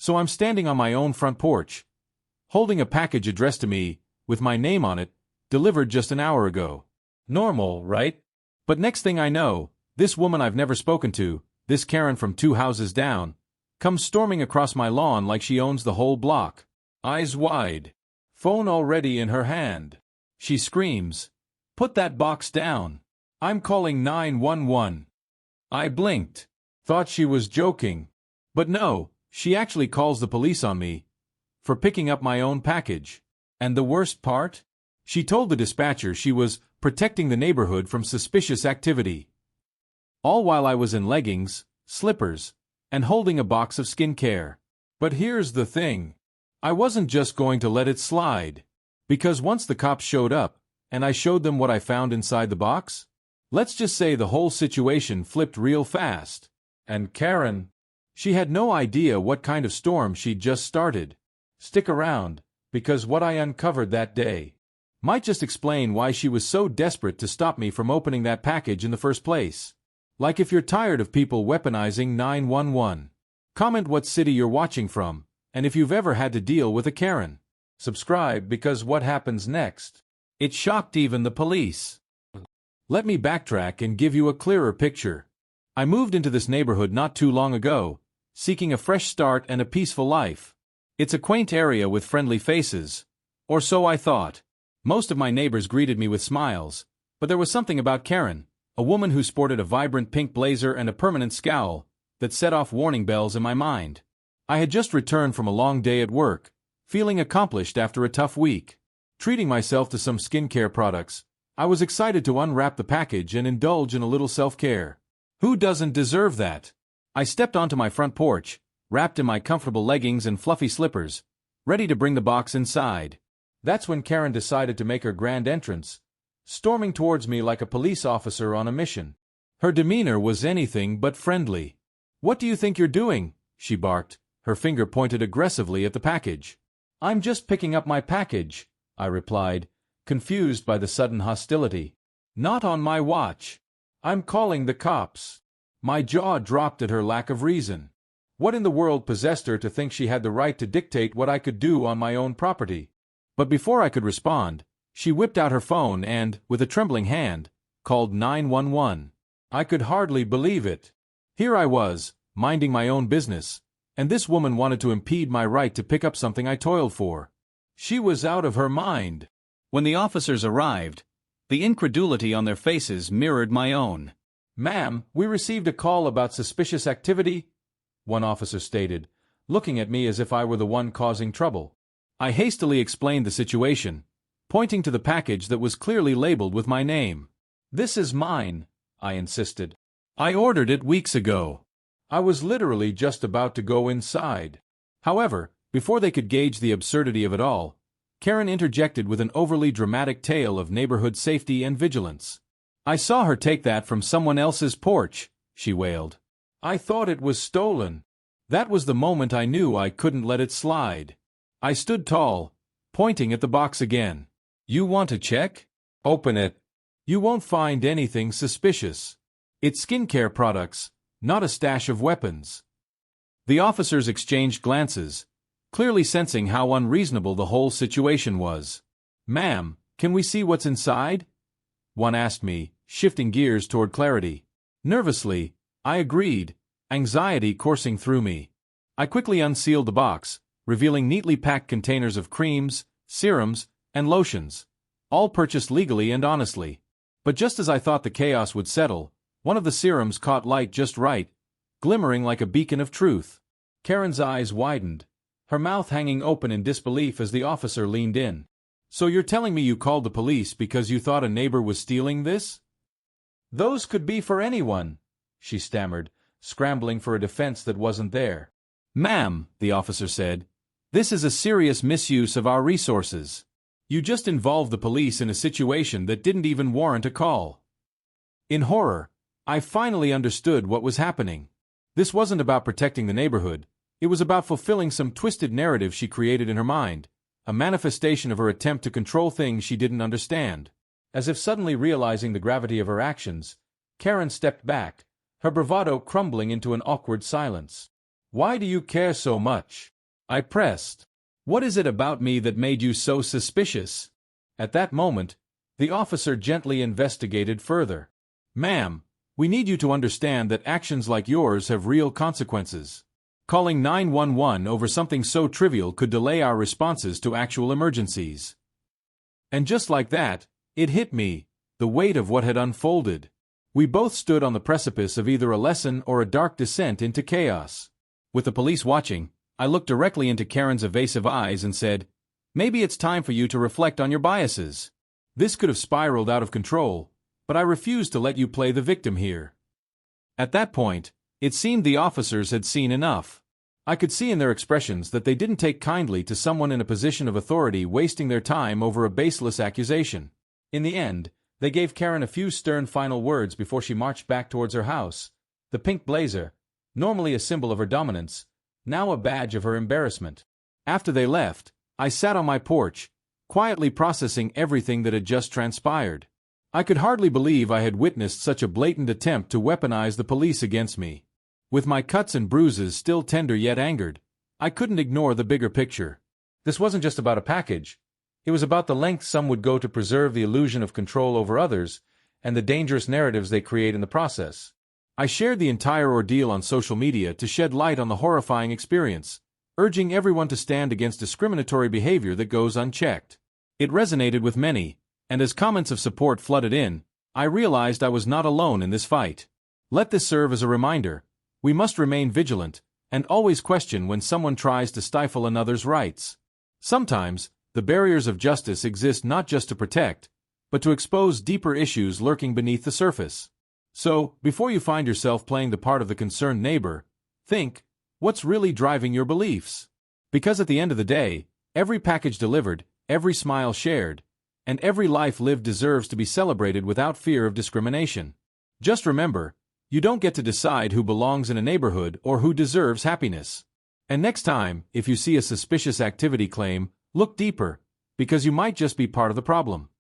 So I'm standing on my own front porch, holding a package addressed to me, with my name on it, delivered just an hour ago. Normal, right? But next thing I know, this woman I've never spoken to, this Karen from 2 houses down, comes storming across my lawn like she owns the whole block. Eyes wide. Phone already in her hand. She screams, "Put that box down. I'm calling 911. I blinked. Thought she was joking. But no, she actually calls the police on me for picking up my own package. And the worst part? She told the dispatcher she was protecting the neighborhood from suspicious activity. All while I was in leggings, slippers, and holding a box of skincare. But here's the thing. I wasn't just going to let it slide. Because once the cops showed up, and I showed them what I found inside the box, let's just say the whole situation flipped real fast. And Karen, she had no idea what kind of storm she'd just started. Stick around, because what I uncovered that day might just explain why she was so desperate to stop me from opening that package in the first place. Like if you're tired of people weaponizing 911. Comment what city you're watching from, and if you've ever had to deal with a Karen. Subscribe because what happens next? It shocked even the police. Let me backtrack and give you a clearer picture. I moved into this neighborhood not too long ago, seeking a fresh start and a peaceful life. It's a quaint area with friendly faces. Or so I thought. Most of my neighbors greeted me with smiles, but there was something about Karen, a woman who sported a vibrant pink blazer and a permanent scowl, that set off warning bells in my mind. I had just returned from a long day at work, feeling accomplished after a tough week. Treating myself to some skincare products, I was excited to unwrap the package and indulge in a little self-care. Who doesn't deserve that? I stepped onto my front porch, wrapped in my comfortable leggings and fluffy slippers, ready to bring the box inside. That's when Karen decided to make her grand entrance, storming towards me like a police officer on a mission. Her demeanor was anything but friendly. "What do you think you're doing?" she barked, her finger pointed aggressively at the package. "I'm just picking up my package," I replied, confused by the sudden hostility. "Not on my watch. I'm calling the cops." My jaw dropped at her lack of reason. What in the world possessed her to think she had the right to dictate what I could do on my own property? But before I could respond, she whipped out her phone and, with a trembling hand, called 911. I could hardly believe it. Here I was, minding my own business, and this woman wanted to impede my right to pick up something I toiled for. She was out of her mind. When the officers arrived, the incredulity on their faces mirrored my own. "Ma'am, we received a call about suspicious activity," one officer stated, looking at me as if I were the one causing trouble. I hastily explained the situation, pointing to the package that was clearly labeled with my name. "This is mine," I insisted. "I ordered it weeks ago." I was literally just about to go inside. However, before they could gauge the absurdity of it all, Karen interjected with an overly dramatic tale of neighborhood safety and vigilance. "I saw her take that from someone else's porch," she wailed. "I thought it was stolen." That was the moment I knew I couldn't let it slide. I stood tall, pointing at the box again. "You want to check? Open it. You won't find anything suspicious. It's skincare products, not a stash of weapons." The officers exchanged glances, clearly sensing how unreasonable the whole situation was. "Ma'am, can we see what's inside?" one asked me, shifting gears toward clarity. Nervously, I agreed, anxiety coursing through me. I quickly unsealed the box, revealing neatly packed containers of creams, serums, and lotions, all purchased legally and honestly. But just as I thought the chaos would settle, one of the serums caught light just right, glimmering like a beacon of truth. Karen's eyes widened, her mouth hanging open in disbelief as the officer leaned in. "So you're telling me you called the police because you thought a neighbor was stealing this?" "Those could be for anyone," she stammered, scrambling for a defense that wasn't there. "Ma'am," the officer said, "this is a serious misuse of our resources. You just involved the police in a situation that didn't even warrant a call." In horror, I finally understood what was happening. This wasn't about protecting the neighborhood, it was about fulfilling some twisted narrative she created in her mind, a manifestation of her attempt to control things she didn't understand. As if suddenly realizing the gravity of her actions, Karen stepped back, her bravado crumbling into an awkward silence. "Why do you care so much?" I pressed. What is it about me that made you so suspicious? At that moment, the officer gently investigated further. Ma'am, we need you to understand that actions like yours have real consequences. Calling 911 over something so trivial could delay our responses to actual emergencies. And just like that, it hit me, the weight of what had unfolded. We both stood on the precipice of either a lesson or a dark descent into chaos. With the police watching, I looked directly into Karen's evasive eyes and said, "Maybe it's time for you to reflect on your biases. This could have spiraled out of control, but I refuse to let you play the victim here." At that point, it seemed the officers had seen enough. I could see in their expressions that they didn't take kindly to someone in a position of authority wasting their time over a baseless accusation. In the end, they gave Karen a few stern final words before she marched back towards her house. The pink blazer, normally a symbol of her dominance, now a badge of her embarrassment. After they left, I sat on my porch, quietly processing everything that had just transpired. I could hardly believe I had witnessed such a blatant attempt to weaponize the police against me. With my cuts and bruises still tender yet angered, I couldn't ignore the bigger picture. This wasn't just about a package. It was about the lengths some would go to preserve the illusion of control over others, and the dangerous narratives they create in the process. I shared the entire ordeal on social media to shed light on the horrifying experience, urging everyone to stand against discriminatory behavior that goes unchecked. It resonated with many, and as comments of support flooded in, I realized I was not alone in this fight. Let this serve as a reminder. We must remain vigilant, and always question when someone tries to stifle another's rights. Sometimes, the barriers of justice exist not just to protect, but to expose deeper issues lurking beneath the surface. So, before you find yourself playing the part of the concerned neighbor, think, what's really driving your beliefs? Because at the end of the day, every package delivered, every smile shared, and every life lived deserves to be celebrated without fear of discrimination. Just remember, you don't get to decide who belongs in a neighborhood or who deserves happiness. And next time, if you see a suspicious activity claim, look deeper, because you might just be part of the problem.